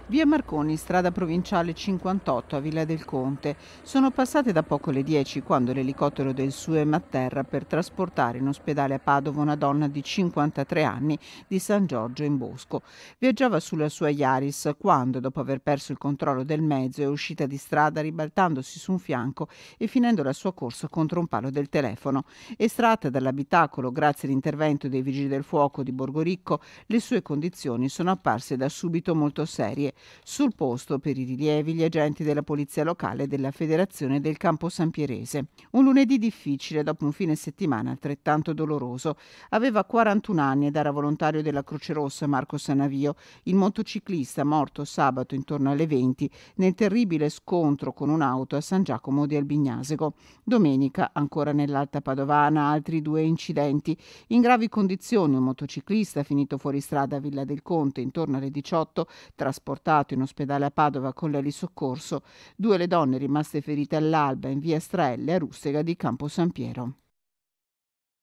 Via Marconi, strada provinciale 58 a Villa del Conte. Sono passate da poco le 10 quando l'elicottero del SUEM atterra per trasportare in ospedale a Padova una donna di 53 anni di San Giorgio in Bosco. Viaggiava sulla sua Yaris quando, dopo aver perso il controllo del mezzo, è uscita di strada ribaltandosi su un fianco e finendo la sua corsa contro un palo del telefono. Estratta dall'abitacolo grazie all'intervento dei vigili del fuoco di Borgoricco, le sue condizioni sono apparse da subito molto serie. Sul posto, per i rilievi, gli agenti della polizia locale e della Federazione del Campo Sampierese. Un lunedì difficile dopo un fine settimana altrettanto doloroso. Aveva 41 anni ed era volontario della Croce Rossa Marco Sanavio, il motociclista morto sabato intorno alle 20 nel terribile scontro con un'auto a San Giacomo di Albignasego. Domenica, ancora nell'Alta Padovana, altri due incidenti. In gravi condizioni un motociclista finito fuori strada a Villa del Conte intorno alle 18, trasportato in ospedale a Padova con l'elisoccorso. Due le donne rimaste ferite all'alba in via Straelle a Russega di Campo San Piero.